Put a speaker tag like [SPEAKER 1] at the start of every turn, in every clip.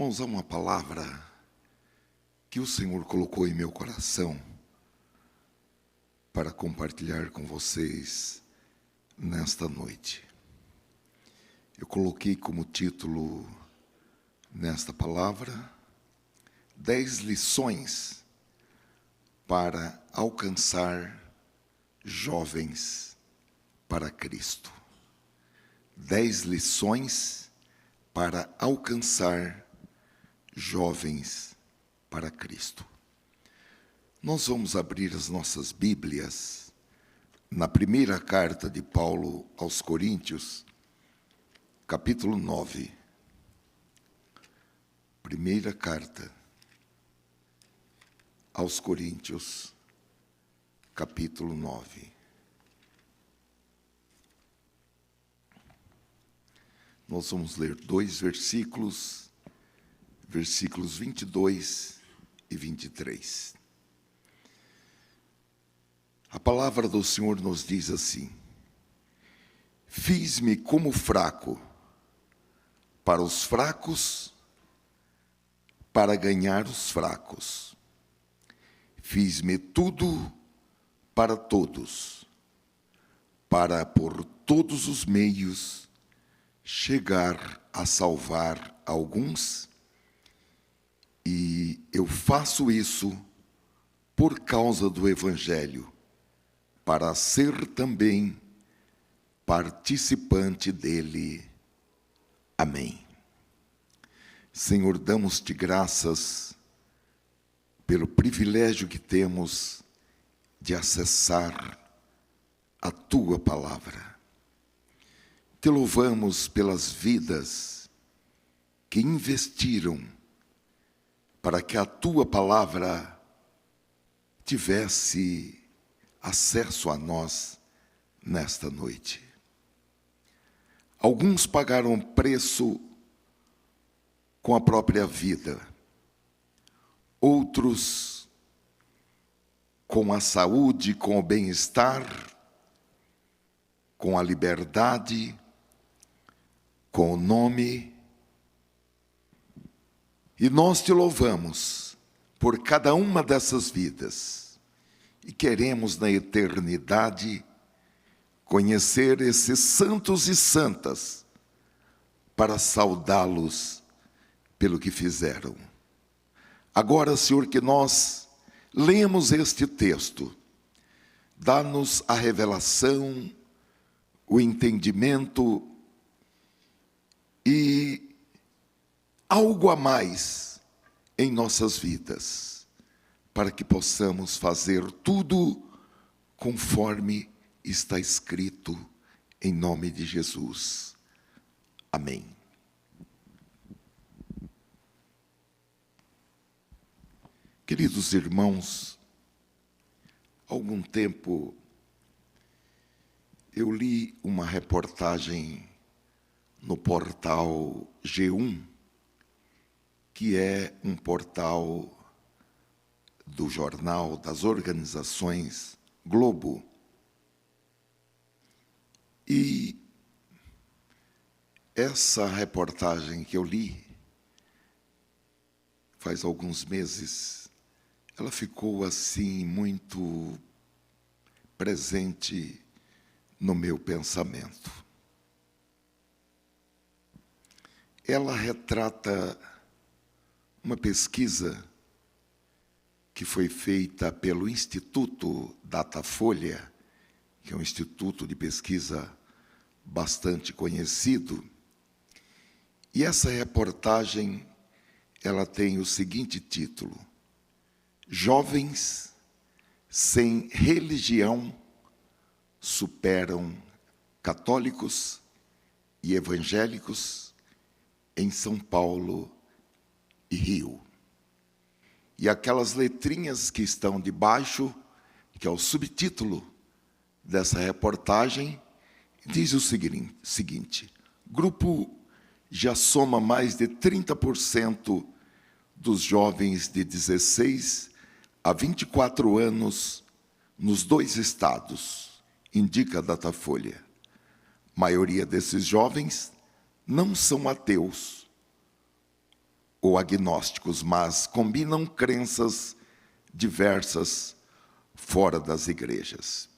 [SPEAKER 1] Irmãos, há uma palavra que o Senhor colocou em meu coração para compartilhar com vocês nesta noite. Eu coloquei como título nesta palavra 10 lições para alcançar jovens para Cristo. 10 lições para alcançar jovens para Cristo. Nós vamos abrir as nossas Bíblias na primeira carta de Paulo aos Coríntios, capítulo 9. Primeira carta aos Coríntios, capítulo 9. Nós vamos ler 2 versículos, versículos 22 e 23. A palavra do Senhor nos diz assim: fiz-me como fraco para os fracos, para ganhar os fracos. Fiz-me tudo para todos, para por todos os meios chegar a salvar alguns, e eu faço isso por causa do Evangelho, para ser também participante dele. Amém. Senhor, damos-te graças pelo privilégio que temos de acessar a tua palavra. Te louvamos pelas vidas que investiram para que a tua palavra tivesse acesso a nós nesta noite. Alguns pagaram preço com a própria vida, outros com a saúde, com o bem-estar, com a liberdade, com o nome. E nós te louvamos por cada uma dessas vidas. E queremos na eternidade conhecer esses santos e santas para saudá-los pelo que fizeram. Agora, Senhor, que nós lemos este texto, dá-nos a revelação, o entendimento e algo a mais em nossas vidas, para que possamos fazer tudo conforme está escrito, em nome de Jesus. Amém. Queridos irmãos, há algum tempo eu li uma reportagem no portal G1, que é um portal do jornal das organizações Globo. E essa reportagem que eu li, faz alguns meses, ela ficou assim muito presente no meu pensamento. Ela retrata uma pesquisa que foi feita pelo Instituto Datafolha, que é um instituto de pesquisa bastante conhecido. E essa reportagem, ela tem o seguinte título: Jovens sem religião superam católicos e evangélicos em São Paulo e Rio. E aquelas letrinhas que estão debaixo, que é o subtítulo dessa reportagem, diz o seguinte: grupo já soma mais de 30% dos jovens de 16 a 24 anos nos 2 estados, indica a Datafolha. A maioria desses jovens não são ateus. ou agnósticos, mas combinam crenças diversas fora das igrejas.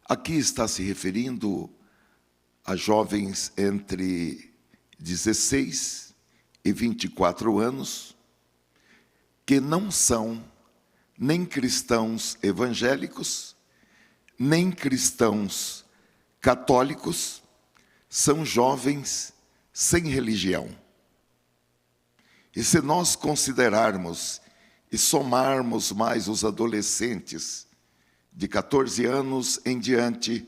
[SPEAKER 1] Aqui está se referindo a jovens entre 16 e 24 anos, que não são nem cristãos evangélicos, nem cristãos católicos, são jovens sem religião. E se nós considerarmos e somarmos mais os adolescentes de 14 anos em diante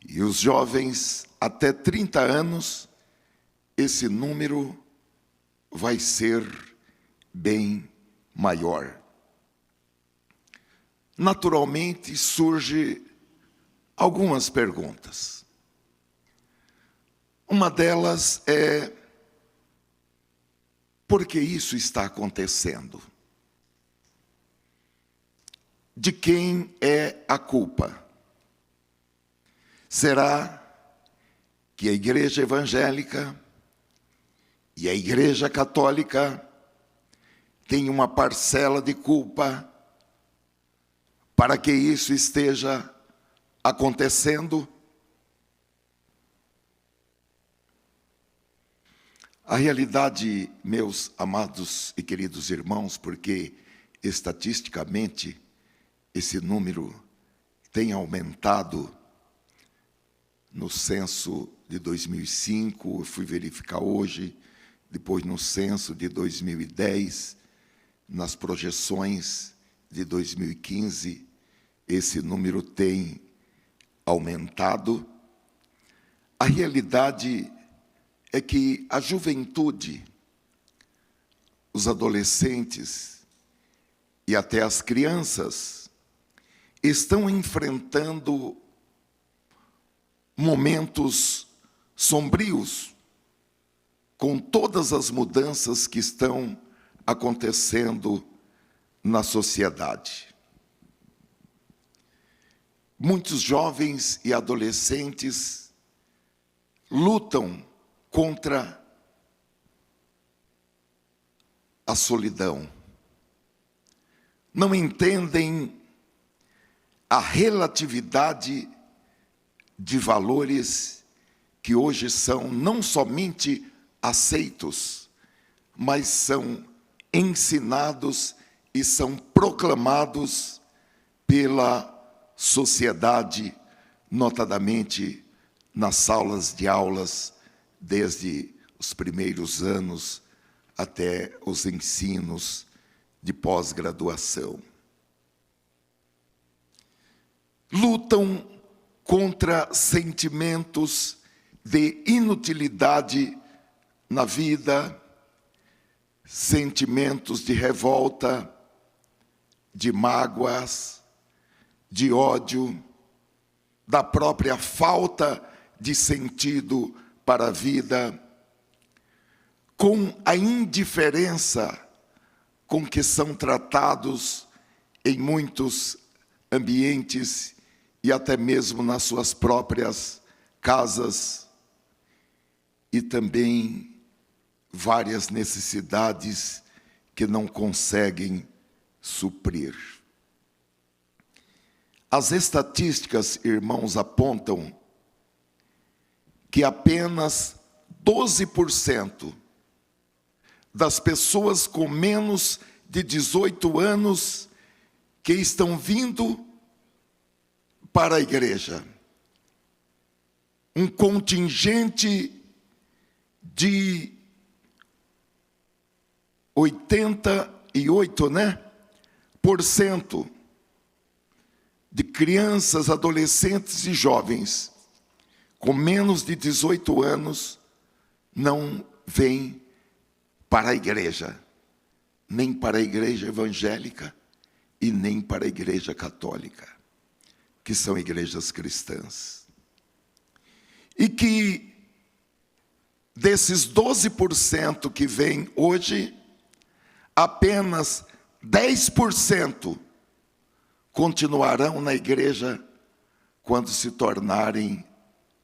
[SPEAKER 1] e os jovens até 30 anos, esse número vai ser bem maior. Naturalmente, surgem algumas perguntas. Uma delas é: por que isso está acontecendo? De quem é a culpa? Será que a Igreja Evangélica e a Igreja Católica têm uma parcela de culpa para que isso esteja acontecendo? A realidade, meus amados e queridos irmãos, porque estatisticamente esse número tem aumentado. No censo de 2005, eu fui verificar hoje, depois no censo de 2010, nas projeções de 2015, esse número tem aumentado. A realidade é que a juventude, os adolescentes e até as crianças estão enfrentando momentos sombrios com todas as mudanças que estão acontecendo na sociedade. Muitos jovens e adolescentes lutam contra a solidão. Não entendem a relatividade de valores que hoje são não somente aceitos, mas são ensinados e são proclamados pela sociedade, notadamente nas salas de aulas, desde os primeiros anos até os ensinos de pós-graduação. Lutam contra sentimentos de inutilidade na vida, sentimentos de revolta, de mágoas, de ódio, da própria falta de sentido para a vida, com a indiferença com que são tratados em muitos ambientes e até mesmo nas suas próprias casas, e também várias necessidades que não conseguem suprir. As estatísticas, irmãos, apontam que apenas 12% das pessoas com menos de 18 anos que estão vindo para a igreja, um contingente de 88, por cento de crianças, adolescentes e jovens com menos de 18 anos não vêm para a igreja, nem para a igreja evangélica e nem para a igreja católica, que são igrejas cristãs. E que desses 12% que vêm hoje, apenas 10% continuarão na igreja quando se tornarem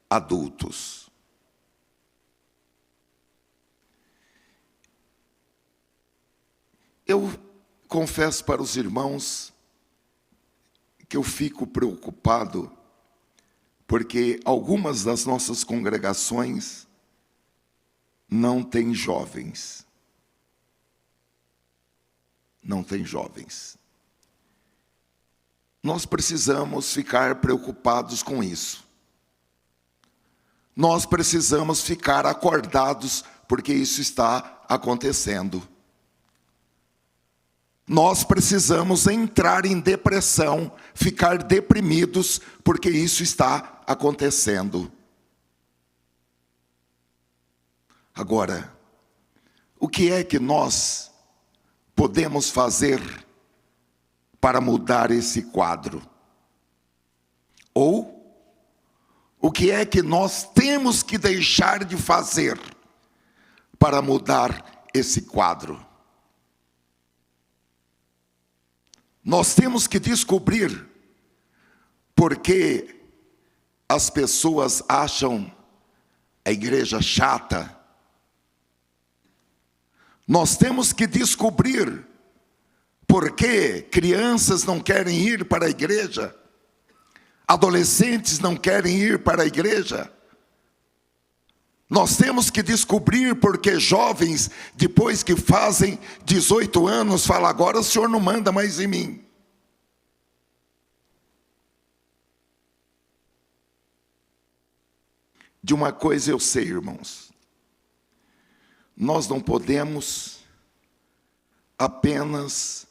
[SPEAKER 1] adultos. Eu confesso para os irmãos que eu fico preocupado, porque algumas das nossas congregações não têm jovens. Não tem jovens. Nós precisamos ficar preocupados com isso. Nós precisamos ficar acordados, porque isso está acontecendo. Nós precisamos entrar em depressão, ficar deprimidos, porque isso está acontecendo. Agora, o que é que nós podemos fazer para mudar esse quadro? Ou, o que é que nós temos que deixar de fazer para mudar esse quadro? Nós temos que descobrir por que as pessoas acham a igreja chata. Nós temos que descobrir por que crianças não querem ir para a igreja, adolescentes não querem ir para a igreja. Nós temos que descobrir por que jovens, depois que fazem 18 anos, falam: agora o Senhor não manda mais em mim. De uma coisa eu sei, irmãos, nós não podemos apenas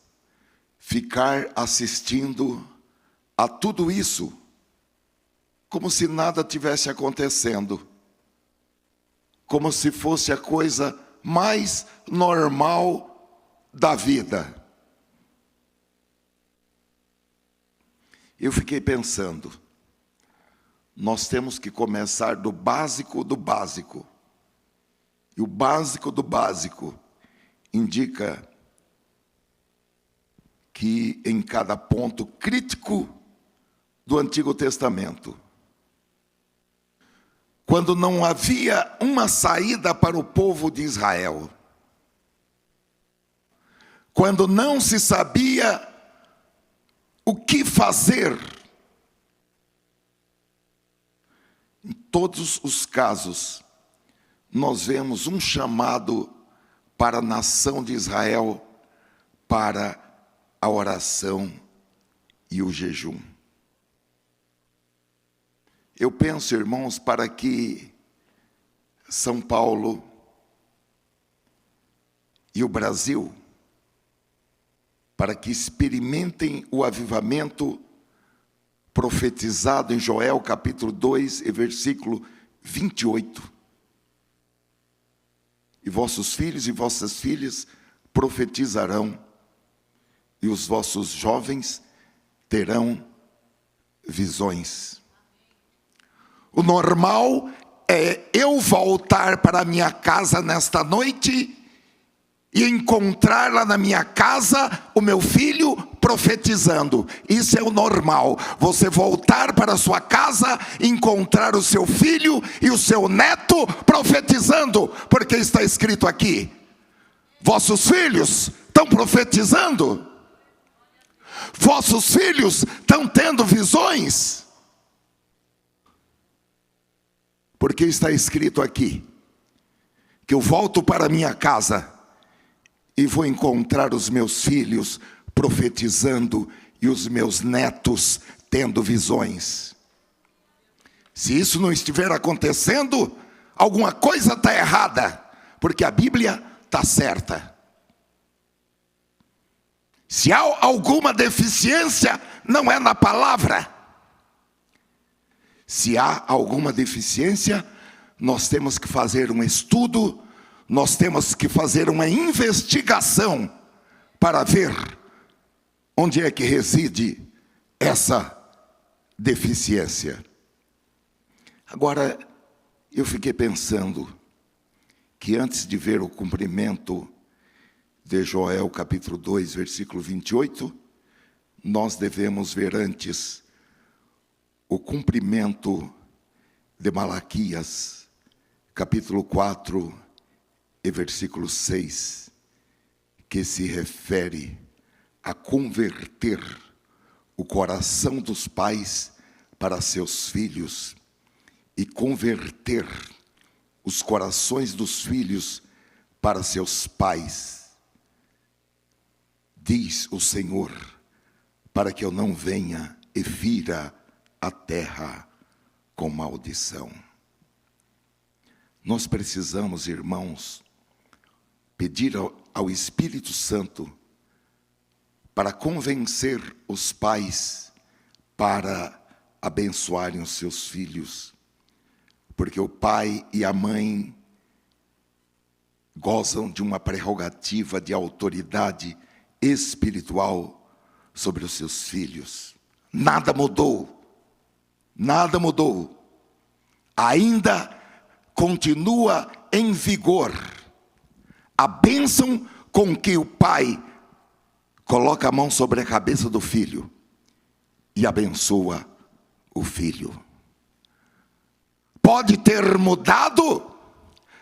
[SPEAKER 1] ficar assistindo a tudo isso como se nada tivesse acontecendo, como se fosse a coisa mais normal da vida. Eu fiquei pensando, nós temos que começar do básico do básico. E o básico do básico indica que em cada ponto crítico do Antigo Testamento, quando não havia uma saída para o povo de Israel, quando não se sabia o que fazer, em todos os casos, nós vemos um chamado para a nação de Israel para a oração e o jejum. Eu penso, irmãos, para que São Paulo e o Brasil, para que experimentem o avivamento profetizado em Joel capítulo 2 e versículo 28. E vossos filhos e vossas filhas profetizarão, e os vossos jovens terão visões. O normal é eu voltar para a minha casa nesta noite e encontrar lá na minha casa o meu filho profetizando. Isso é o normal. Você voltar para a sua casa e encontrar o seu filho e o seu neto profetizando, porque está escrito aqui: vossos filhos estão profetizando, vossos filhos estão tendo visões. Porque está escrito aqui que eu volto para minha casa e vou encontrar os meus filhos profetizando e os meus netos tendo visões. Se isso não estiver acontecendo, alguma coisa está errada, porque a Bíblia está certa. Se há alguma deficiência, não é na palavra. Se há alguma deficiência, nós temos que fazer um estudo, nós temos que fazer uma investigação para ver onde é que reside essa deficiência. Agora, eu fiquei pensando que antes de ver o cumprimento de Joel capítulo 2, versículo 28, nós devemos ver antes o cumprimento de Malaquias, capítulo 4 e versículo 6, que se refere a converter o coração dos pais para seus filhos e converter os corações dos filhos para seus pais. Diz o Senhor, para que eu não venha e fira a terra com maldição. Nós precisamos, irmãos, pedir ao Espírito Santo para convencer os pais para abençoarem os seus filhos, porque o pai e a mãe gozam de uma prerrogativa de autoridade espiritual sobre os seus filhos. Nada mudou, nada mudou. Ainda continua em vigor a bênção com que o pai coloca a mão sobre a cabeça do filho e abençoa o filho. Pode ter mudado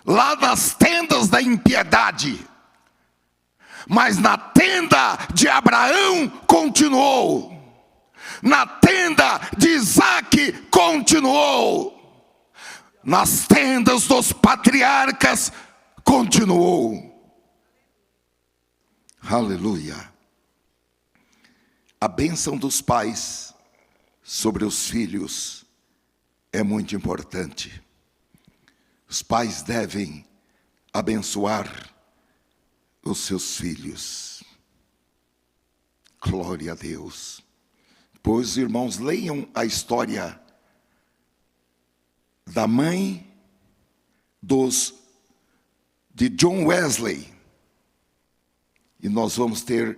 [SPEAKER 1] lá nas tendas da impiedade, mas na tenda de Abraão continuou, na tenda de Isaque continuou, nas tendas dos patriarcas continuou. Aleluia. A bênção dos pais sobre os filhos é muito importante. Os pais devem abençoar os seus filhos. Glória a Deus. Pois, irmãos, leiam a história da mãe de John Wesley. E nós vamos ter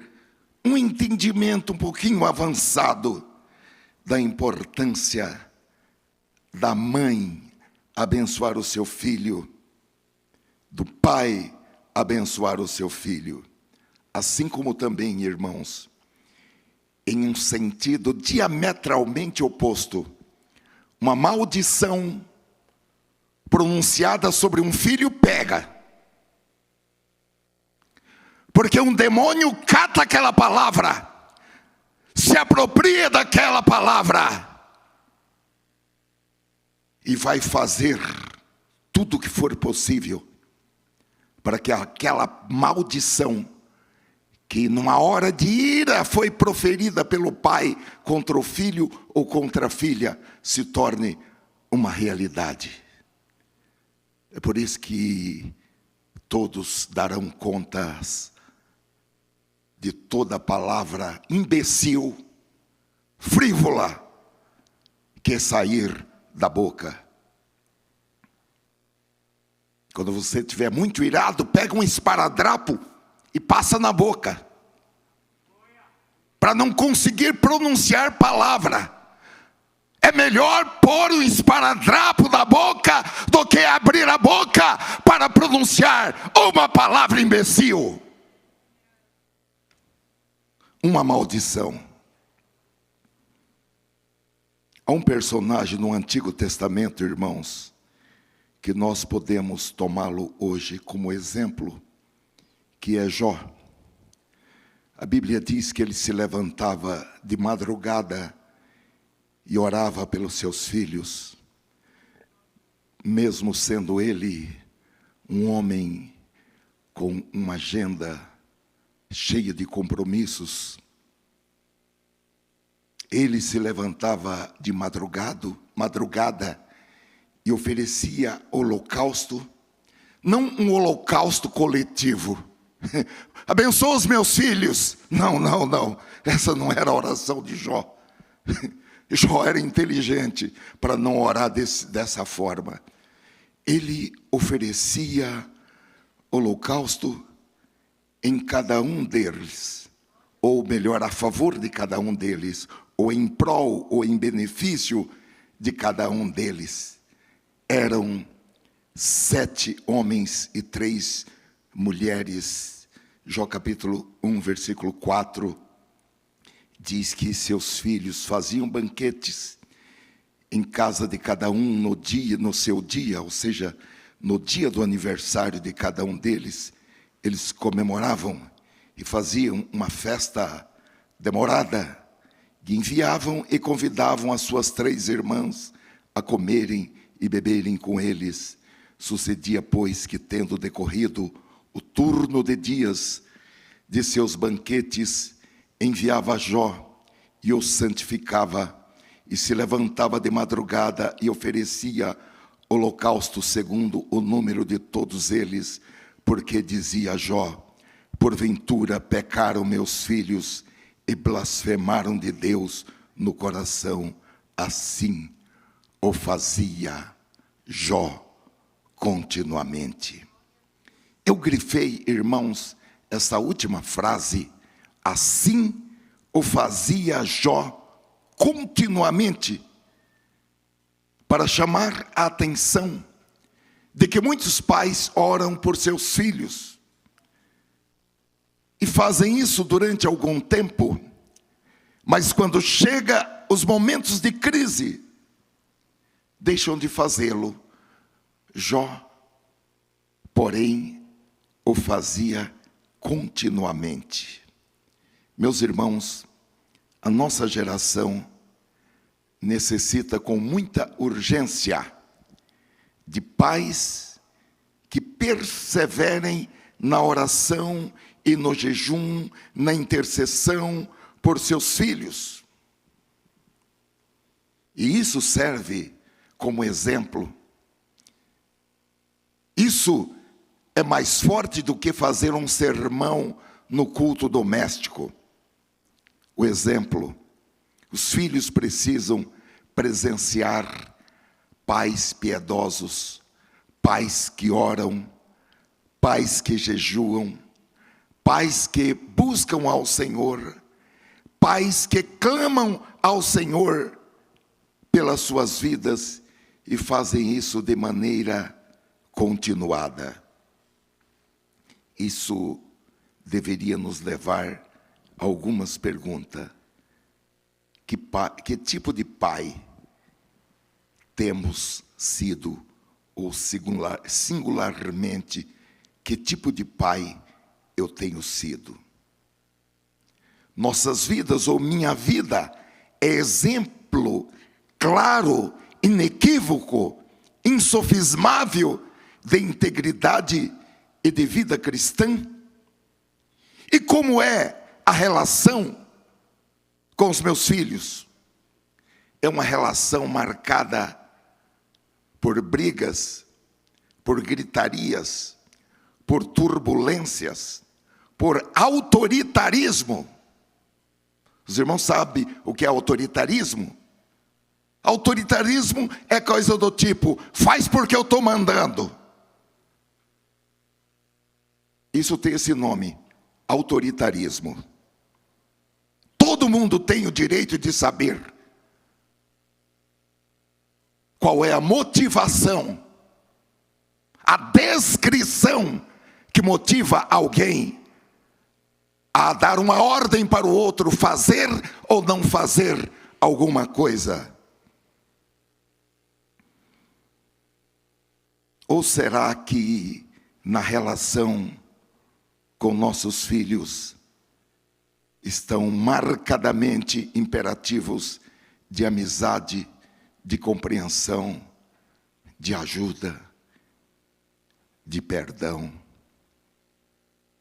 [SPEAKER 1] um entendimento um pouquinho avançado da importância da mãe abençoar o seu filho, do pai abençoar o seu filho. Assim como também, irmãos, em um sentido diametralmente oposto, uma maldição pronunciada sobre um filho pega. Porque um demônio cata aquela palavra, se apropria daquela palavra e vai fazer tudo o que for possível para que aquela maldição que numa hora de ira foi proferida pelo pai contra o filho ou contra a filha se torne uma realidade. É por isso que todos darão contas de toda palavra imbecil, frívola, que sair da boca. Quando você estiver muito irado, pega um esparadrapo e passa na boca, para não conseguir pronunciar palavra. É melhor pôr um esparadrapo na boca do que abrir a boca para pronunciar uma palavra imbecil. Uma maldição. Há um personagem no Antigo Testamento, irmãos, que nós podemos tomá-lo hoje como exemplo, que é Jó. A Bíblia diz que ele se levantava de madrugada e orava pelos seus filhos, mesmo sendo ele um homem com uma agenda cheia de compromissos. Ele se levantava de madrugada e oferecia holocausto, não um holocausto coletivo. Abençoa os meus filhos. Não. Essa não era a oração de Jó. Jó era inteligente para não orar dessa forma. Ele oferecia holocausto em cada um deles, ou melhor, a favor de cada um deles, ou em prol, ou em benefício de cada um deles. Eram 7 homens e 3 mulheres. Jó capítulo 1, versículo 4, diz que seus filhos faziam banquetes em casa de cada um no seu dia, ou seja, no dia do aniversário de cada um deles, eles comemoravam e faziam uma festa demorada, e enviavam e convidavam as suas 3 irmãs a comerem e beberem com eles. Sucedia, pois, que tendo decorrido o turno de dias de seus banquetes, enviava Jó e o santificava, e se levantava de madrugada e oferecia holocausto segundo o número de todos eles, porque dizia Jó: porventura pecaram meus filhos e blasfemaram de Deus no coração. Assim o fazia Jó continuamente. Eu grifei, irmãos, essa última frase: assim o fazia Jó continuamente, para chamar a atenção de que muitos pais oram por seus filhos e fazem isso durante algum tempo, mas quando chega os momentos de crise, deixam de fazê-lo. Jó, porém, o fazia continuamente. Meus irmãos, a nossa geração necessita com muita urgência de pais que perseverem na oração e no jejum, na intercessão por seus filhos. E isso serve como exemplo. Isso é mais forte do que fazer um sermão no culto doméstico. O exemplo. Os filhos precisam presenciar pais piedosos, pais que oram, pais que jejuam, pais que buscam ao Senhor, pais que clamam ao Senhor pelas suas vidas e fazem isso de maneira continuada. Isso deveria nos levar a algumas perguntas. Que tipo de pai temos sido, ou singularmente, que tipo de pai eu tenho sido? Nossas vidas, ou minha vida, é exemplo claro, inequívoco, insofismável de integridade e de vida cristã? E como é a relação com os meus filhos? É uma relação marcada por brigas, por gritarias, por turbulências, por autoritarismo. Os irmãos sabem o que é autoritarismo? Autoritarismo é coisa do tipo: faz porque eu estou mandando. Isso tem esse nome, autoritarismo. Todo mundo tem o direito de saber qual é a motivação, a descrição que motiva alguém a dar uma ordem para o outro fazer ou não fazer alguma coisa. Ou será que na relação com nossos filhos estão marcadamente imperativos de amizade, de compreensão, de ajuda, de perdão?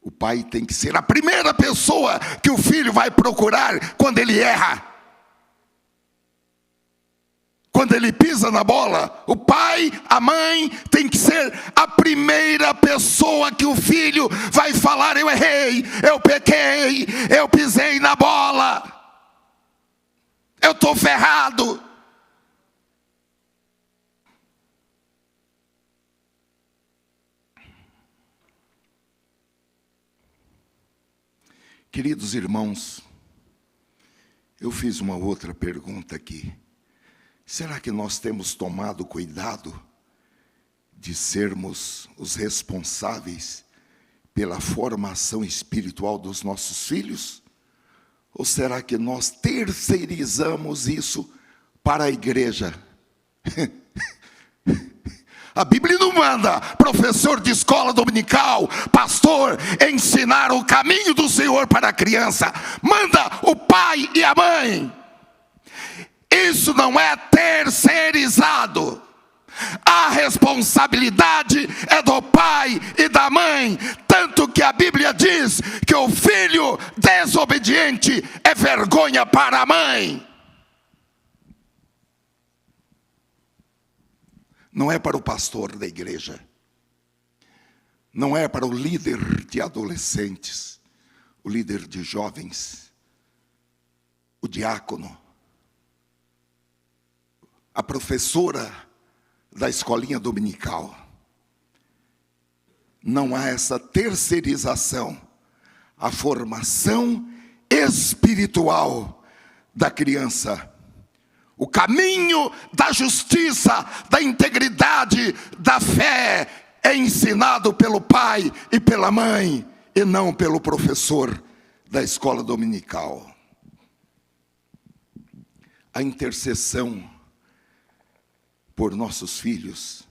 [SPEAKER 1] O pai tem que ser a primeira pessoa que o filho vai procurar quando ele erra. Quando ele pisa na bola, o pai, a mãe, tem que ser a primeira pessoa que o filho vai falar: eu errei, eu pequei, eu pisei na bola, eu estou ferrado. Queridos irmãos, eu fiz uma outra pergunta aqui. Será que nós temos tomado cuidado de sermos os responsáveis pela formação espiritual dos nossos filhos? Ou será que nós terceirizamos isso para a igreja? A Bíblia não manda professor de escola dominical, pastor, ensinar o caminho do Senhor para a criança. Manda o pai e a mãe. Isso não é terceirizado. A responsabilidade é do pai e da mãe. Tanto que a Bíblia diz que o filho desobediente é vergonha para a mãe. Não é para o pastor da igreja. Não é para o líder de adolescentes, o líder de jovens, o diácono, a professora da escolinha dominical. Não há essa terceirização. A formação espiritual da criança, o caminho da justiça, da integridade, da fé, é ensinado pelo pai e pela mãe, e não pelo professor da escola dominical. A intercessão por nossos filhos,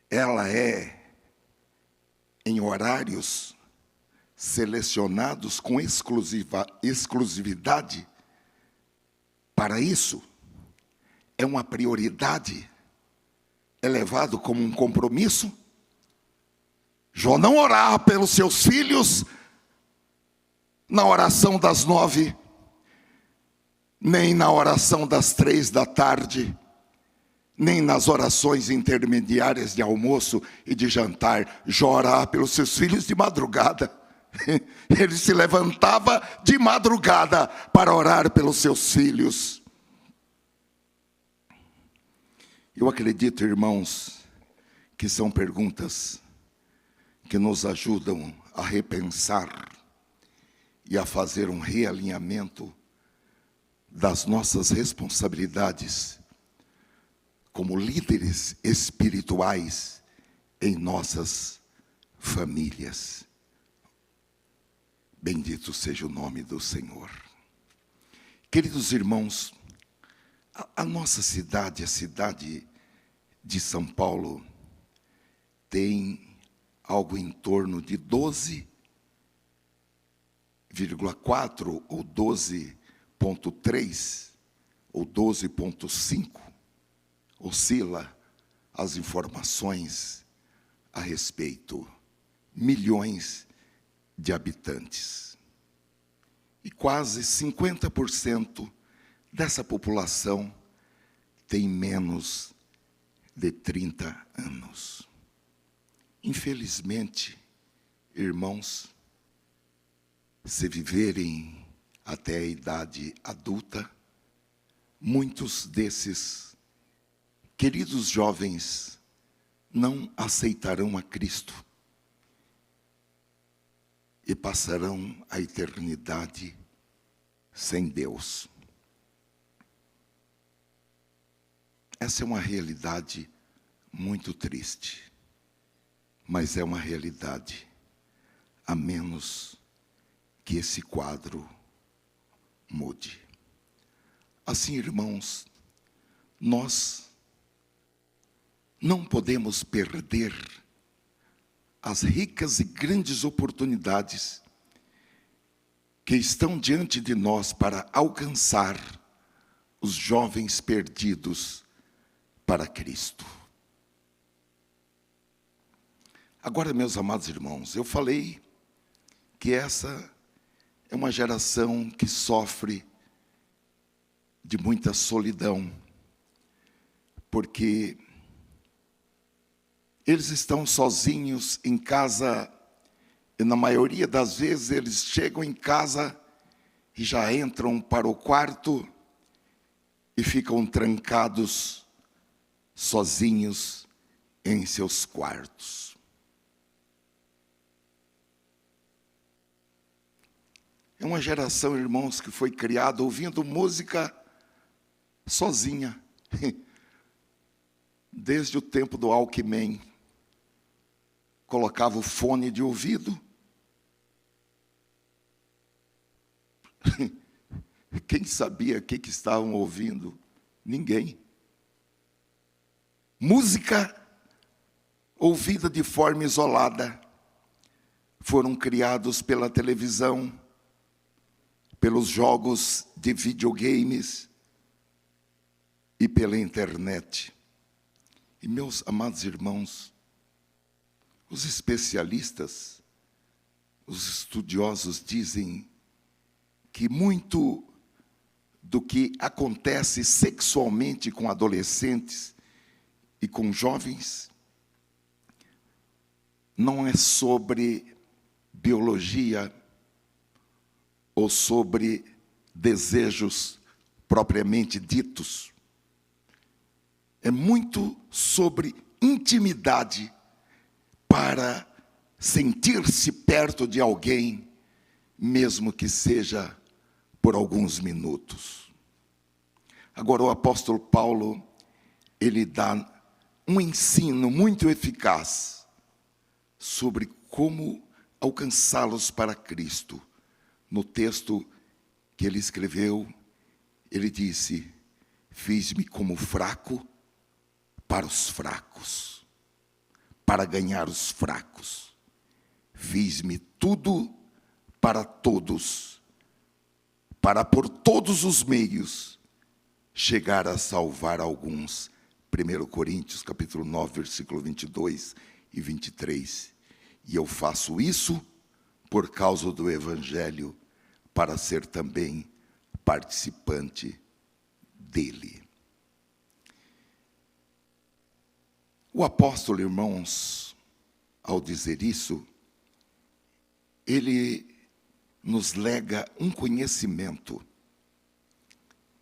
[SPEAKER 1] ela é em horários selecionados com exclusividade. Para isso, é uma prioridade, é levado como um compromisso. Jó não orava pelos seus filhos na oração das 9, nem na oração das 3 da tarde, nem nas orações intermediárias de almoço e de jantar. Jó orava pelos seus filhos de madrugada. Ele se levantava de madrugada para orar pelos seus filhos. Eu acredito, irmãos, que são perguntas que nos ajudam a repensar e a fazer um realinhamento das nossas responsabilidades como líderes espirituais em nossas famílias. Bendito seja o nome do Senhor. Queridos irmãos, a nossa cidade, a cidade de São Paulo, tem algo em torno de 12,4 ou 12,3 ou 12,5, oscila as informações a respeito, milhões de habitantes. E quase 50% dessa população tem menos de 30 anos. Infelizmente, irmãos, se viverem até a idade adulta, muitos desses queridos jovens não aceitarão a Cristo e passarão a eternidade sem Deus. Essa é uma realidade muito triste, mas é uma realidade, a menos que esse quadro mude. Assim, irmãos, nós não podemos perder as ricas e grandes oportunidades que estão diante de nós para alcançar os jovens perdidos para Cristo. Agora, meus amados irmãos, eu falei que essa é uma geração que sofre de muita solidão, porque eles estão sozinhos em casa, e na maioria das vezes eles chegam em casa e já entram para o quarto e ficam trancados, sozinhos em seus quartos. É uma geração, irmãos, que foi criada ouvindo música sozinha, desde o tempo do Walkman. Colocava o fone de ouvido. Quem sabia o que estavam ouvindo? Ninguém. música ouvida de forma isolada, foram criados pela televisão, pelos jogos de videogames e pela internet. E meus amados irmãos, os especialistas, os estudiosos dizem que muito do que acontece sexualmente com adolescentes e com jovens não é sobre biologia ou sobre desejos propriamente ditos. É muito sobre intimidade para sentir-se perto de alguém, mesmo que seja por alguns minutos. Agora o apóstolo Paulo, ele dá um ensino muito eficaz sobre como alcançá-los para Cristo. No texto que ele escreveu, ele disse: fiz-me como fraco para os fracos, para ganhar os fracos. Fiz-me tudo para todos, para por todos os meios chegar a salvar alguns. 1 Coríntios capítulo 9, versículo 22 e 23. E eu faço isso por causa do Evangelho, para ser também participante dele. O apóstolo, irmãos, ao dizer isso, ele nos lega um conhecimento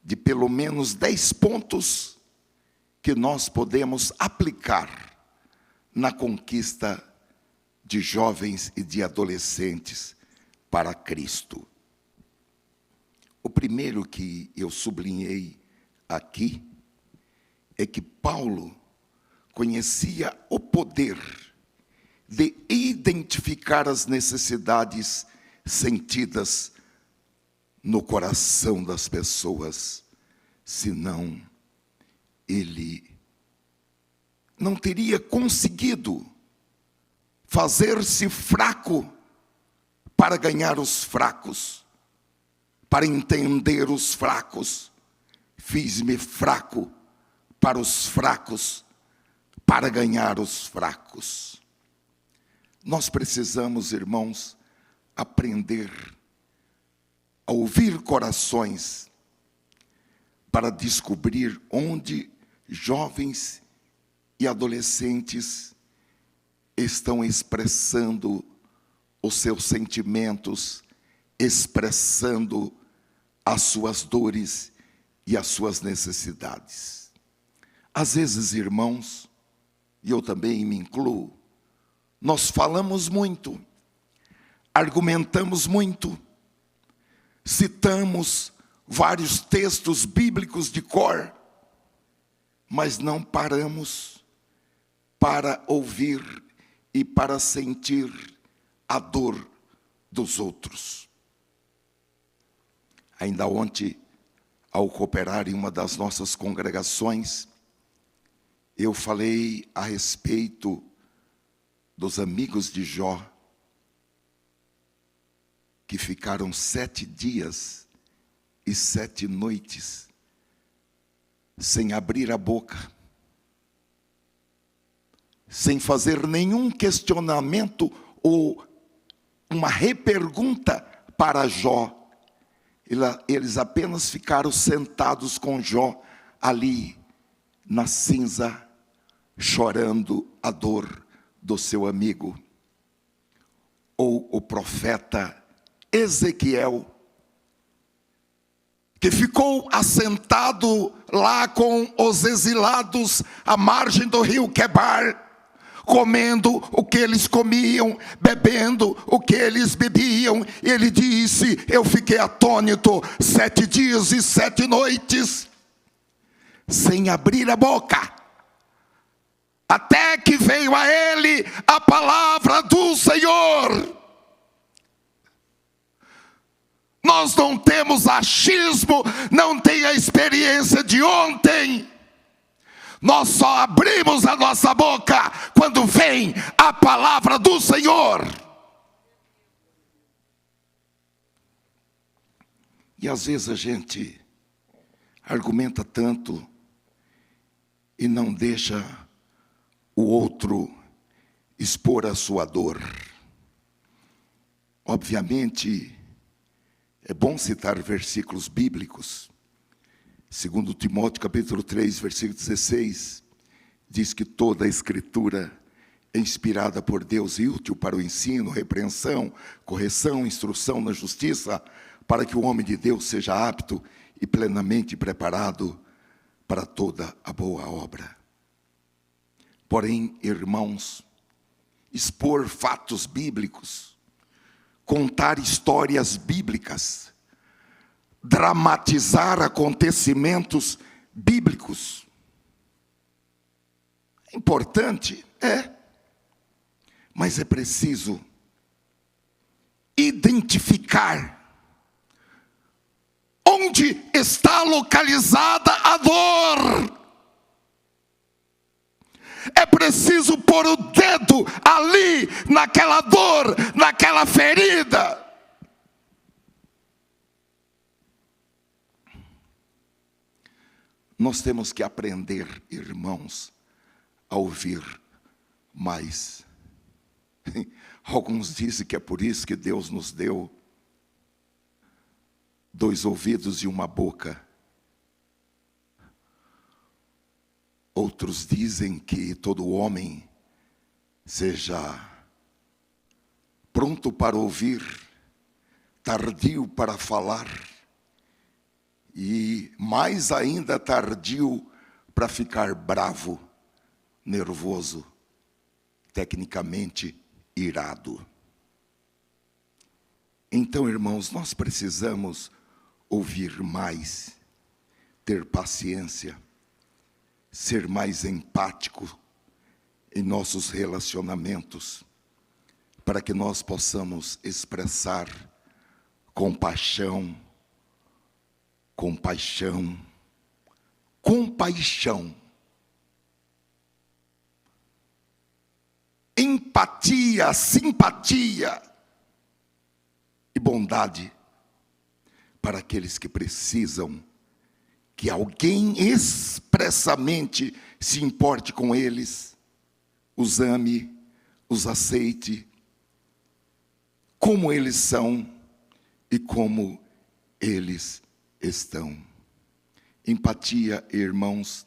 [SPEAKER 1] de pelo menos 10 pontos que nós podemos aplicar na conquista de jovens e de adolescentes para Cristo. O primeiro que eu sublinhei aqui é que Paulo conhecia o poder de identificar as necessidades sentidas no coração das pessoas, senão ele não teria conseguido fazer-se fraco para ganhar os fracos, para entender os fracos. Fiz-me fraco para os fracos, para ganhar os fracos. Nós precisamos, irmãos, aprender a ouvir corações para descobrir onde jovens e adolescentes estão expressando os seus sentimentos, expressando as suas dores e as suas necessidades. Às vezes, irmãos, e eu também me incluo, nós falamos muito, argumentamos muito, citamos vários textos bíblicos de cor, mas não paramos para ouvir e para sentir a dor dos outros. Ainda ontem, ao cooperar em uma das nossas congregações, eu falei a respeito dos amigos de Jó, que ficaram 7 dias e 7 noites sem abrir a boca, sem fazer nenhum questionamento ou uma repergunta para Jó. Eles apenas ficaram sentados com Jó ali na cinza, chorando a dor do seu amigo. Ou o profeta Ezequiel, que ficou assentado lá com os exilados à margem do rio Quebar, comendo o que eles comiam, bebendo o que eles bebiam. Ele disse: eu fiquei atônito 7 dias e 7 noites, sem abrir a boca, até que veio a ele a palavra do Senhor. Nós não temos achismo, não tem a experiência de ontem. Nós só abrimos a nossa boca quando vem a palavra do Senhor. E às vezes a gente argumenta tanto e não deixa o outro expor a sua dor. Obviamente, é bom citar versículos bíblicos. Segundo Timóteo capítulo 3, versículo 16, diz que toda a Escritura é inspirada por Deus e útil para o ensino, repreensão, correção, instrução na justiça, para que o homem de Deus seja apto e plenamente preparado para toda a boa obra. Porém, irmãos, expor fatos bíblicos, contar histórias bíblicas, dramatizar acontecimentos bíblicos, é importante, mas é preciso identificar onde está localizada a dor. É preciso pôr o dedo ali, naquela dor, naquela ferida. Nós temos que aprender, irmãos, a ouvir mais. Alguns dizem que é por isso que Deus nos deu 2 ouvidos e uma boca. Outros dizem que todo homem seja pronto para ouvir, tardio para falar, e mais ainda tardio para ficar bravo, nervoso, tecnicamente irado. Então, irmãos, nós precisamos ouvir mais, ter paciência, ser mais empático em nossos relacionamentos, para que nós possamos expressar compaixão, empatia, simpatia e bondade para aqueles que precisam que alguém expressamente se importe com eles, os ame, os aceite, como eles são e como eles estão. Empatia, irmãos,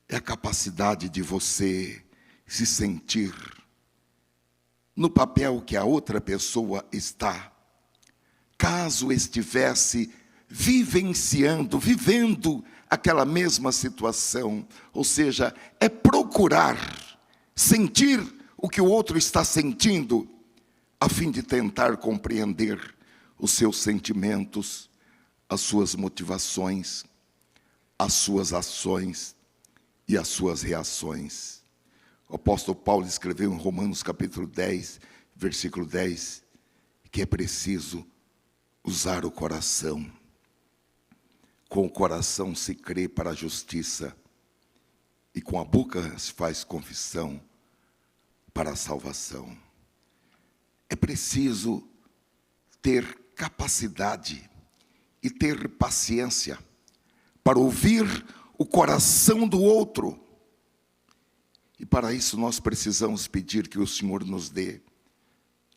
[SPEAKER 1] é a capacidade de você se sentir no papel que a outra pessoa está, caso estivesse vivendo aquela mesma situação. Ou seja, é procurar sentir o que o outro está sentindo, a fim de tentar compreender os seus sentimentos, as suas motivações, as suas ações e as suas reações. O apóstolo Paulo escreveu em Romanos capítulo 10, versículo 10, que é preciso usar o coração. Com o coração se crê para a justiça, e com a boca se faz confissão para a salvação. É preciso ter capacidade e ter paciência para ouvir o coração do outro. E para isso nós precisamos pedir que o Senhor nos dê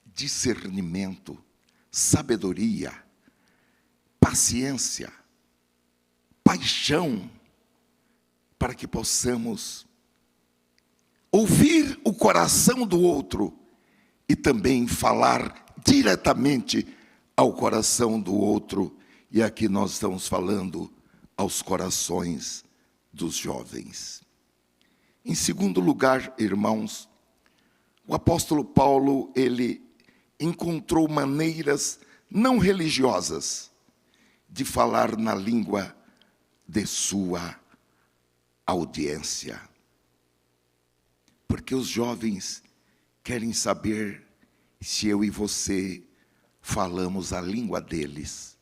[SPEAKER 1] discernimento, sabedoria, paciência, paixão, para que possamos ouvir o coração do outro e também falar diretamente ao coração do outro. E aqui nós estamos falando aos corações dos jovens. Em segundo lugar, irmãos, o apóstolo Paulo, ele encontrou maneiras não religiosas de falar na língua de sua audiência. Porque os jovens querem saber se eu e você falamos a língua deles,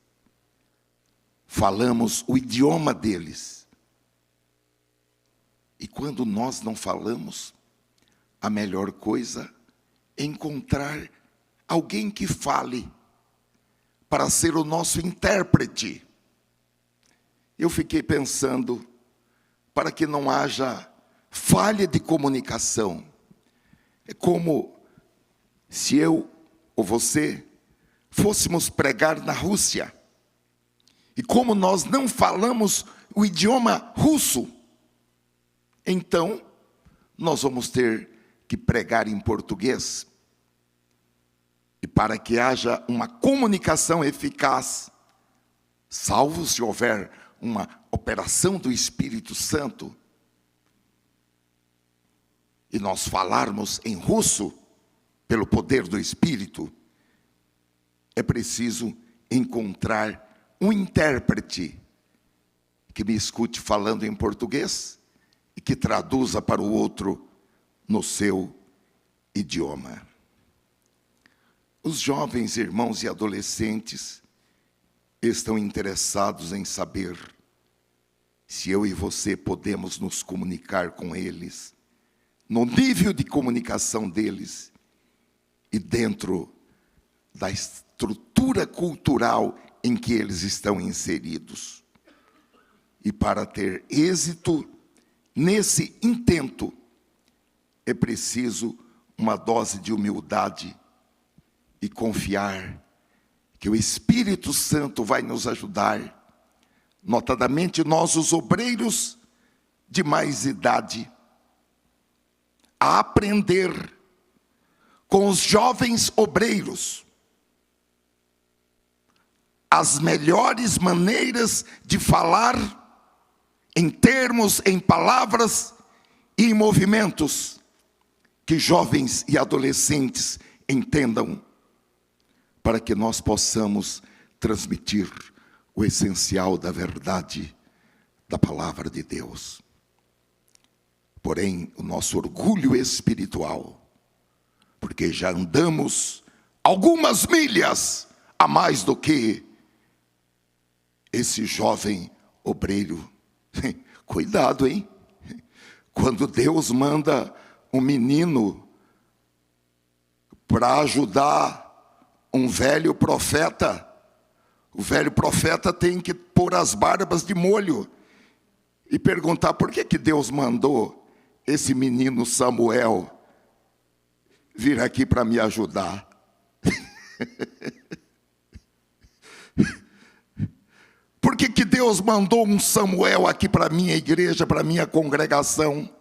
[SPEAKER 1] falamos o idioma deles. quando nós não falamos, a melhor coisa é encontrar alguém que fale, para ser o nosso intérprete. Eu fiquei pensando, para que não haja falha de comunicação, é como se eu ou você fôssemos pregar na Rússia, e como nós não falamos o idioma russo, então nós vamos ter que pregar em português. E para que haja uma comunicação eficaz, salvo se houver uma operação do Espírito Santo, e nós falarmos em russo, pelo poder do Espírito, é preciso encontrar um intérprete que me escute falando em português e que traduza para o outro no seu idioma. Os jovens irmãos e adolescentes estão interessados em saber se eu e você podemos nos comunicar com eles, no nível de comunicação deles e dentro da estrutura cultural em que eles estão inseridos. E para ter êxito nesse intento, é preciso uma dose de humildade e confiar que o Espírito Santo vai nos ajudar, notadamente nós, os obreiros de mais idade, a aprender com os jovens obreiros as melhores maneiras de falar em termos, em palavras e em movimentos que jovens e adolescentes entendam, para que nós possamos transmitir o essencial da verdade da palavra de Deus. Porém, o nosso orgulho espiritual, porque já andamos algumas milhas a mais do que esse jovem obreiro. Cuidado, hein? Quando Deus manda um menino para ajudar um velho profeta, o velho profeta tem que pôr as barbas de molho e perguntar por que Deus mandou esse menino Samuel vir aqui para me ajudar. Por que Deus mandou um Samuel aqui para a minha igreja, para a minha congregação?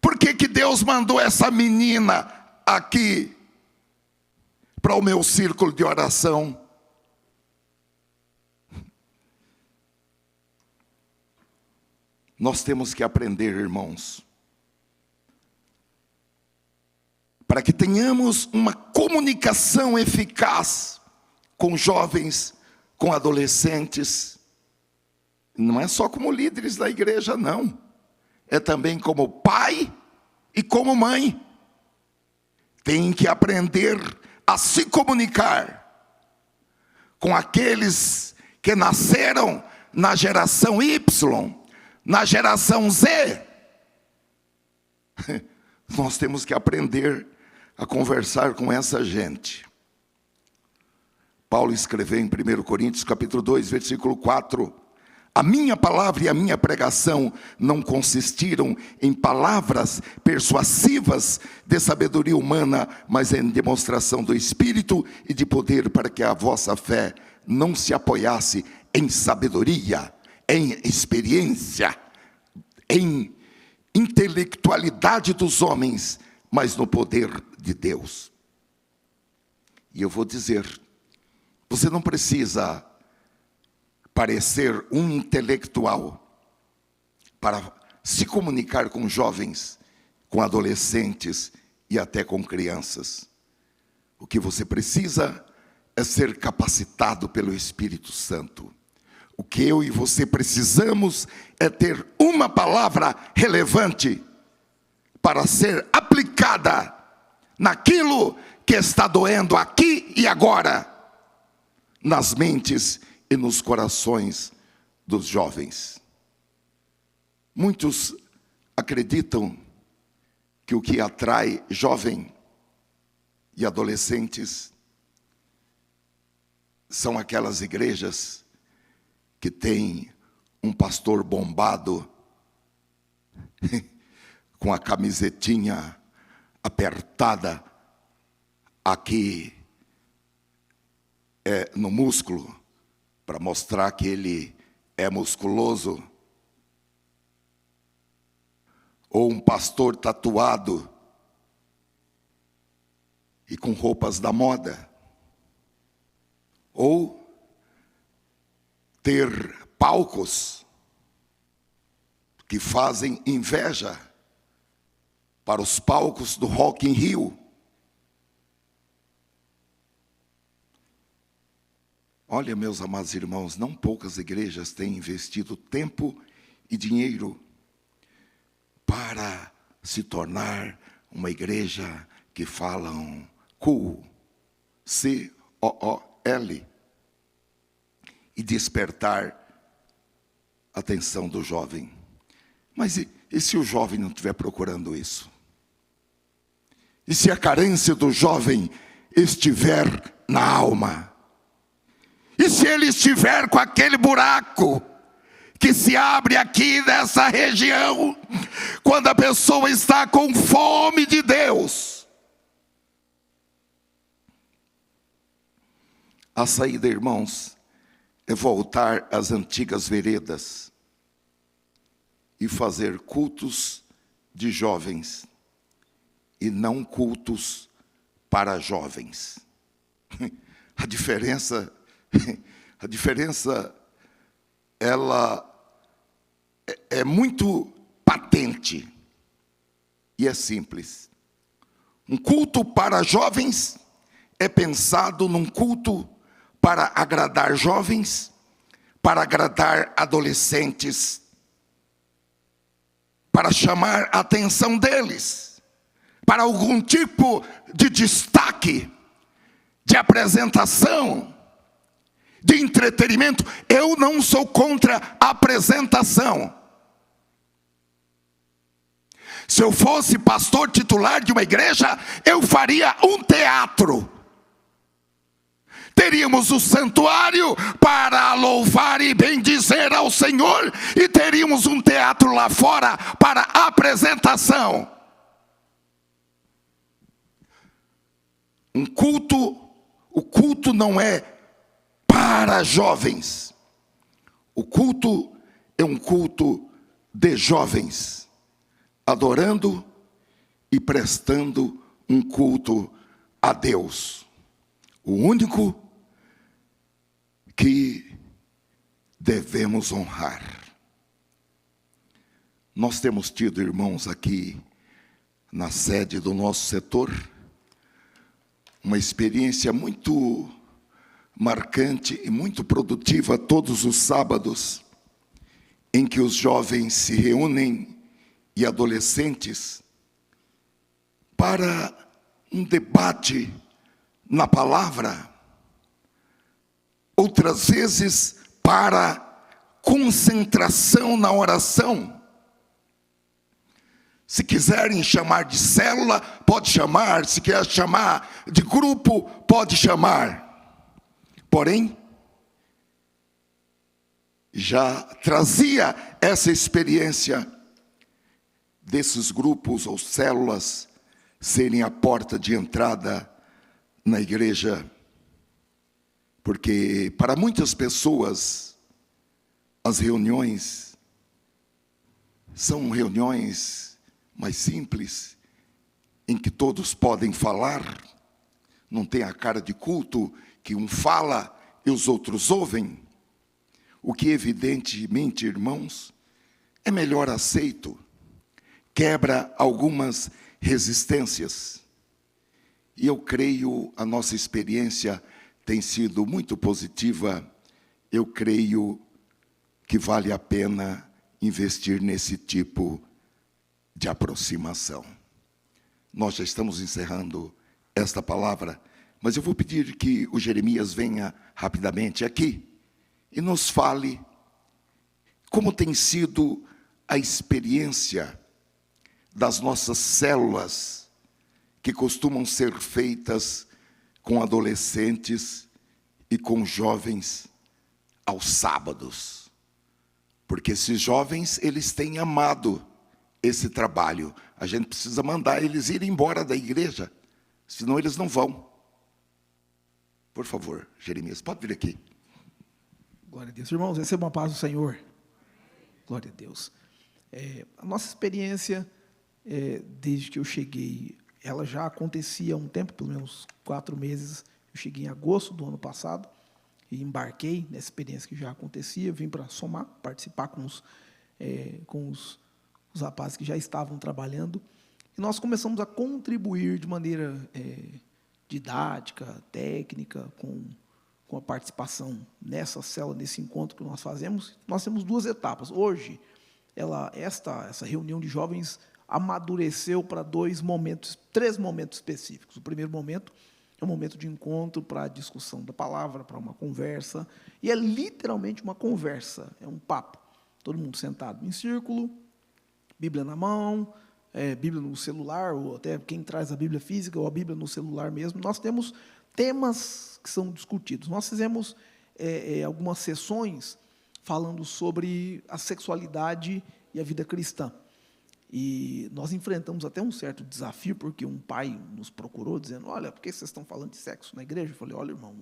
[SPEAKER 1] Por que Deus mandou essa menina aqui para o meu círculo de oração? Nós temos que aprender, irmãos, para que tenhamos uma comunicação eficaz com jovens, com adolescentes. Não é só como líderes da igreja, não. É também como pai e como mãe. Tem que aprender a se comunicar com aqueles que nasceram na geração Y, na geração Z. Nós temos que aprender a conversar com essa gente. Paulo escreveu em 1 Coríntios capítulo 2, versículo 4: a minha palavra e a minha pregação não consistiram em palavras persuasivas de sabedoria humana, mas em demonstração do Espírito e de poder, para que a vossa fé não se apoiasse em sabedoria, em experiência, em intelectualidade dos homens, mas no poder de Deus. E eu vou dizer, você não precisa parecer um intelectual para se comunicar com jovens, com adolescentes e até com crianças. O que você precisa é ser capacitado pelo Espírito Santo. O que eu e você precisamos é ter uma palavra relevante para ser aplicada naquilo que está doendo aqui e agora, nas mentes e nos corações dos jovens. Muitos acreditam que o que atrai jovem e adolescentes são aquelas igrejas que têm um pastor bombado, com a camisetinha apertada aqui no músculo, para mostrar que ele é musculoso. Ou um pastor tatuado e com roupas da moda. Ou ter palcos que fazem inveja para os palcos do Rock in Rio. Olha, meus amados irmãos, não poucas igrejas têm investido tempo e dinheiro para se tornar uma igreja que falam cool, C-O-O-L, e despertar a atenção do jovem. Mas e se o jovem não estiver procurando isso? E se a carência do jovem estiver na alma? E se ele estiver com aquele buraco que se abre aqui nessa região, quando a pessoa está com fome de Deus? A saída, irmãos, é voltar às antigas veredas e fazer cultos de jovens e não cultos para jovens. A diferença ela é muito patente e é simples. Um culto para jovens é pensado num culto para agradar jovens, para agradar adolescentes, para chamar a atenção deles, para algum tipo de destaque, de apresentação, de entretenimento. Eu não sou contra a apresentação. Se eu fosse pastor titular de uma igreja, eu faria um teatro. Teríamos o santuário para louvar e bendizer ao Senhor, e teríamos um teatro lá fora para apresentação. O culto não é para jovens. O culto é um culto de jovens, adorando e prestando um culto a Deus, o único que devemos honrar. Nós temos tido, irmãos, aqui na sede do nosso setor, uma experiência muito marcante e muito produtiva todos os sábados, em que os jovens se reúnem e adolescentes para um debate na palavra, outras vezes para concentração na oração. Se quiserem chamar de célula, pode chamar. Se quiser chamar de grupo, pode chamar. Porém, já trazia essa experiência desses grupos ou células serem a porta de entrada na igreja. Porque para muitas pessoas, as reuniões são reuniões mais simples, em que todos podem falar, não tem a cara de culto, que um fala e os outros ouvem, o que evidentemente, irmãos, é melhor aceito, quebra algumas resistências. E eu creio, a nossa experiência tem sido muito positiva. Eu creio que vale a pena investir nesse tipo de aproximação. Nós já estamos encerrando esta palavra, mas eu vou pedir que o Jeremias venha rapidamente aqui e nos fale como tem sido a experiência das nossas células, que costumam ser feitas com adolescentes e com jovens aos sábados. Porque esses jovens, eles têm amado esse trabalho. A gente precisa mandar eles irem embora da igreja, senão eles não vão. Por favor, Jeremias, pode vir aqui.
[SPEAKER 2] Glória a Deus. Irmãos, recebam a paz do Senhor. Glória a Deus. A nossa experiência, desde que eu cheguei, ela já acontecia há um tempo, pelo menos 4 meses. Eu cheguei em agosto do ano passado e embarquei nessa experiência que já acontecia. Vim para somar, participar com os rapazes que já estavam trabalhando. E nós começamos a contribuir de maneira didática, técnica, com a participação nessa célula, nesse encontro que nós fazemos. Nós temos 2 etapas. Hoje, essa reunião de jovens amadureceu para 3 momentos específicos. O primeiro momento é um momento de encontro para a discussão da palavra, para uma conversa, e é literalmente uma conversa, é um papo. Todo mundo sentado em círculo, Bíblia na mão, Bíblia no celular, ou até quem traz a Bíblia física, ou a Bíblia no celular mesmo. Nós temos temas que são discutidos. Nós fizemos algumas sessões falando sobre a sexualidade e a vida cristã. E nós enfrentamos até um certo desafio, porque um pai nos procurou dizendo: olha, por que vocês estão falando de sexo na igreja? Eu falei: olha, irmão,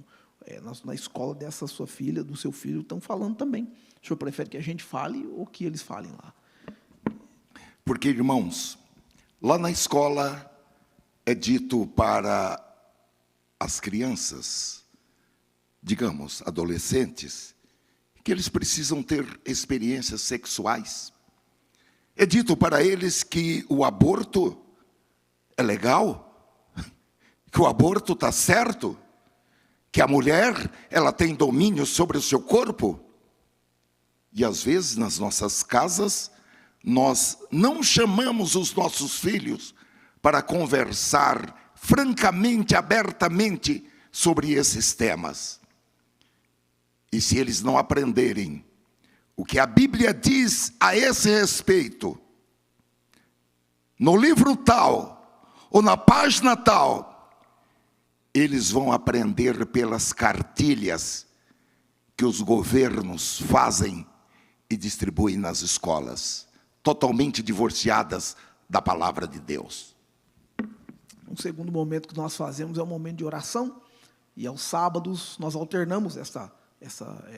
[SPEAKER 2] na escola dessa sua filha, do seu filho, estão falando também. O senhor prefere que a gente fale ou que eles falem lá?
[SPEAKER 1] Porque, irmãos, lá na escola é dito para as crianças, digamos, adolescentes, que eles precisam ter experiências sexuais. É dito para eles que o aborto é legal, que o aborto está certo, que a mulher ela tem domínio sobre o seu corpo. E às vezes nas nossas casas nós não chamamos os nossos filhos para conversar francamente, abertamente sobre esses temas. E se eles não aprenderem o que a Bíblia diz a esse respeito, no livro tal, ou na página tal, eles vão aprender pelas cartilhas que os governos fazem e distribuem nas escolas, totalmente divorciadas da palavra de Deus.
[SPEAKER 2] Um segundo momento que nós fazemos é o momento de oração, e aos sábados nós alternamos essa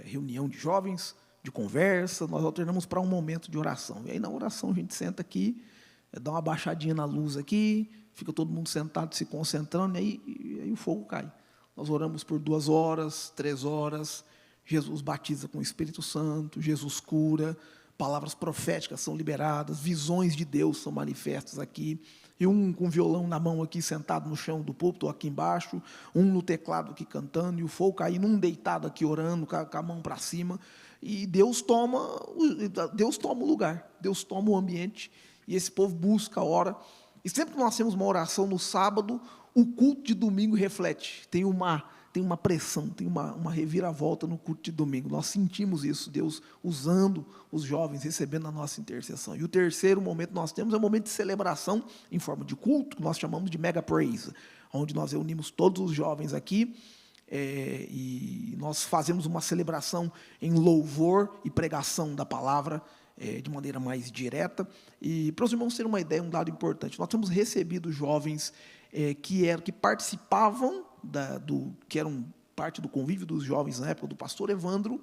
[SPEAKER 2] reunião de jovens, de conversa, nós alternamos para um momento de oração. E aí na oração a gente senta aqui, dá uma baixadinha na luz aqui, fica todo mundo sentado se concentrando, e aí o fogo cai. Nós oramos por 2 horas, 3 horas, Jesus batiza com o Espírito Santo, Jesus cura, palavras proféticas são liberadas, visões de Deus são manifestas aqui, e um com violão na mão aqui, sentado no chão do púlpito, aqui embaixo, um no teclado aqui cantando, e o fogo caindo, um deitado aqui orando, com a mão para cima, e Deus toma o lugar, Deus toma o ambiente, e esse povo busca, ora. E sempre que nós temos uma oração no sábado, o culto de domingo reflete, tem uma pressão, tem uma reviravolta no culto de domingo. Nós sentimos isso, Deus usando os jovens, recebendo a nossa intercessão. E o terceiro momento que nós temos é um momento de celebração em forma de culto, que nós chamamos de Mega Praise, onde nós reunimos todos os jovens aqui, e nós fazemos uma celebração em louvor e pregação da palavra, de maneira mais direta. E para os irmãos terem uma ideia, um dado importante, nós temos recebido jovens que participavam, que eram parte do convívio dos jovens na época do pastor Evandro,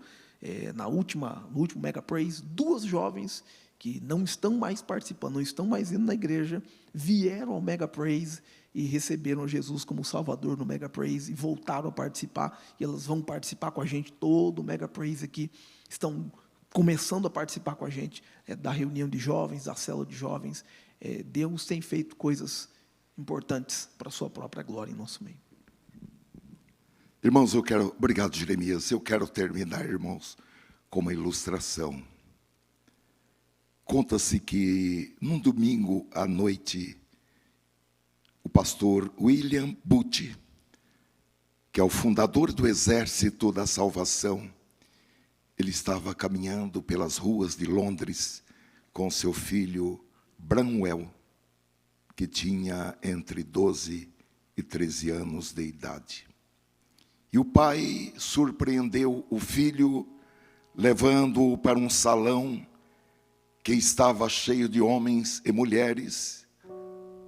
[SPEAKER 2] no último Mega Praise, 2 jovens que não estão mais participando, não estão mais indo na igreja, vieram ao Mega Praise e receberam Jesus como Salvador no Mega Praise e voltaram a participar, e elas vão participar com a gente todo o Mega Praise aqui, estão começando a participar com a gente da reunião de jovens, da célula de jovens. Deus tem feito coisas importantes para a sua própria glória em nosso meio.
[SPEAKER 1] Irmãos, obrigado, Jeremias, eu quero terminar, irmãos, com uma ilustração. Conta-se que, num domingo à noite, o pastor William Booth, que é o fundador do Exército da Salvação, ele estava caminhando pelas ruas de Londres com seu filho Bramuel, que tinha entre 12 e 13 anos de idade. E o pai surpreendeu o filho, levando-o para um salão que estava cheio de homens e mulheres,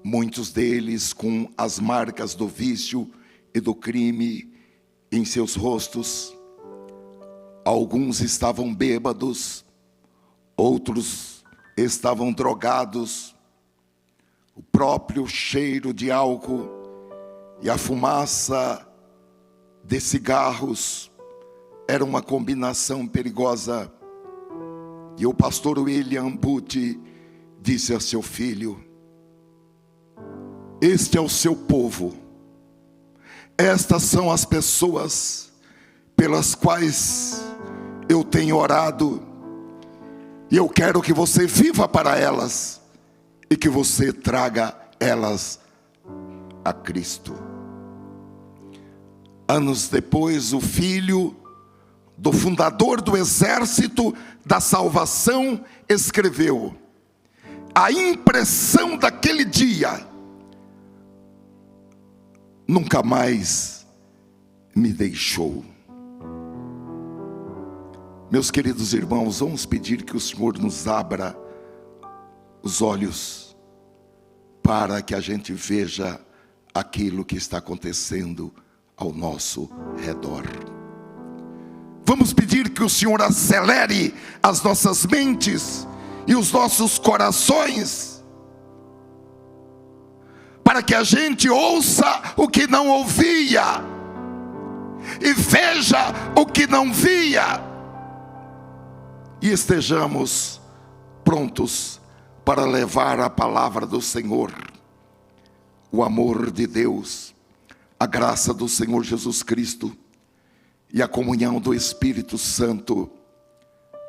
[SPEAKER 1] muitos deles com as marcas do vício e do crime em seus rostos. Alguns estavam bêbados, outros estavam drogados. O próprio cheiro de álcool e a fumaça de cigarros era uma combinação perigosa. E o pastor William Booth disse a seu filho: este é o seu povo, estas são as pessoas pelas quais eu tenho orado, e eu quero que você viva para elas e que você traga elas a Cristo. Anos depois, o filho do fundador do Exército da Salvação escreveu: a impressão daquele dia nunca mais me deixou. Meus queridos irmãos, vamos pedir que o Senhor nos abra os olhos para que a gente veja aquilo que está acontecendo ao nosso redor. Vamos pedir que o Senhor acelere as nossas mentes e os nossos corações, para que a gente ouça o que não ouvia e veja o que não via, e estejamos prontos para levar a palavra do Senhor, o amor de Deus, a graça do Senhor Jesus Cristo e a comunhão do Espírito Santo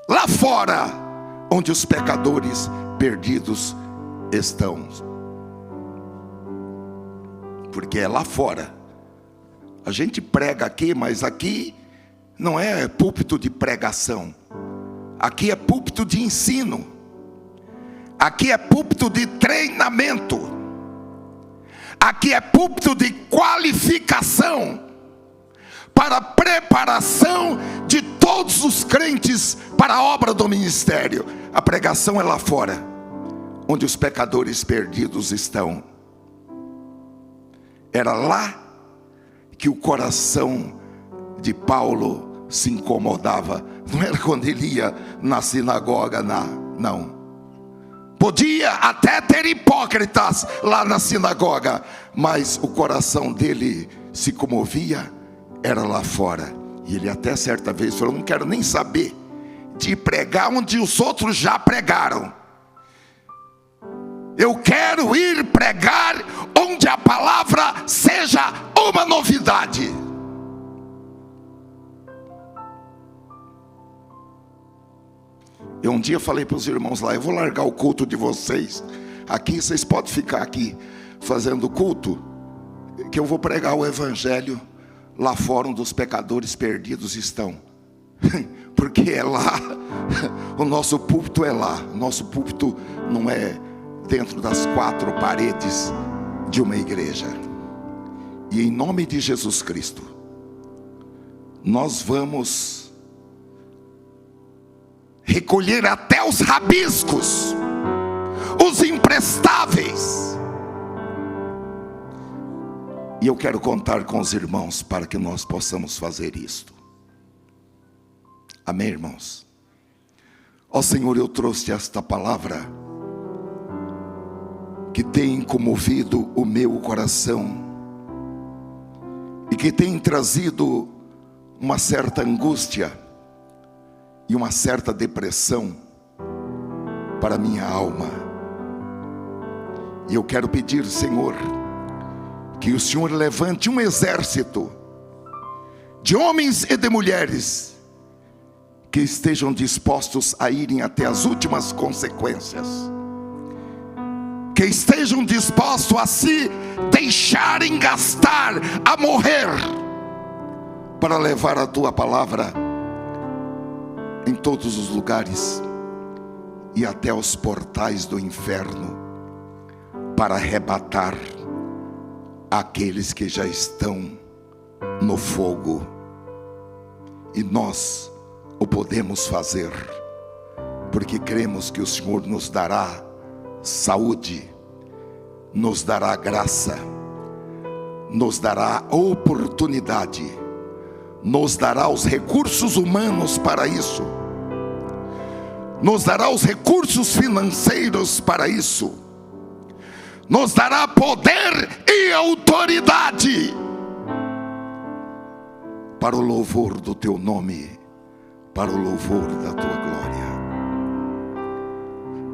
[SPEAKER 1] lá fora, onde os pecadores perdidos estão. Porque é lá fora. A gente prega aqui, mas aqui não é púlpito de pregação. Aqui é púlpito de ensino. Aqui é púlpito de treinamento. Aqui é púlpito de qualificação para a preparação de todos os crentes para a obra do ministério. A pregação é lá fora, onde os pecadores perdidos estão. Era lá que o coração de Paulo se incomodava. Não era quando ele ia na sinagoga, não. Podia até ter hipócritas lá na sinagoga, mas o coração dele se comovia, era lá fora. E ele até certa vez falou: não quero nem saber de pregar onde os outros já pregaram. Eu quero ir pregar onde a palavra seja uma novidade. Eu um dia falei para os irmãos lá: eu vou largar o culto de vocês aqui, vocês podem ficar aqui fazendo culto, que eu vou pregar o evangelho lá fora onde os pecadores perdidos estão. Porque é lá, o nosso púlpito é lá. O nosso púlpito não é dentro das quatro paredes de uma igreja. E em nome de Jesus Cristo, nós vamos recolher até os rabiscos, os imprestáveis. E eu quero contar com os irmãos para que nós possamos fazer isto. Amém, irmãos? Ó Senhor, eu trouxe esta palavra que tem comovido o meu coração e que tem trazido uma certa angústia e uma certa depressão para a minha alma. E eu quero pedir, Senhor, que o Senhor levante um exército de homens e de mulheres que estejam dispostos a irem até as últimas consequências, que estejam dispostos a se deixarem gastar, a morrer, para levar a tua palavra em todos os lugares e até os portais do inferno, para arrebatar aqueles que já estão no fogo. E nós o podemos fazer, porque cremos que o Senhor nos dará saúde, nos dará graça, nos dará oportunidade, nos dará os recursos humanos para isso, nos dará os recursos financeiros para isso, nos dará poder e autoridade para o louvor do teu nome, para o louvor da tua glória.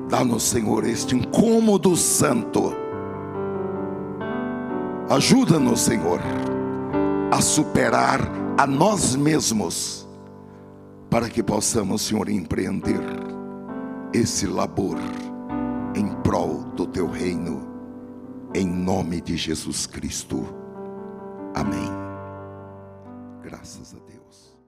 [SPEAKER 1] Dá-nos, Senhor, este incômodo santo. Ajuda-nos, Senhor, a superar a nós mesmos, para que possamos, Senhor, empreender esse labor em prol do teu reino, em nome de Jesus Cristo. Amém. Graças a Deus.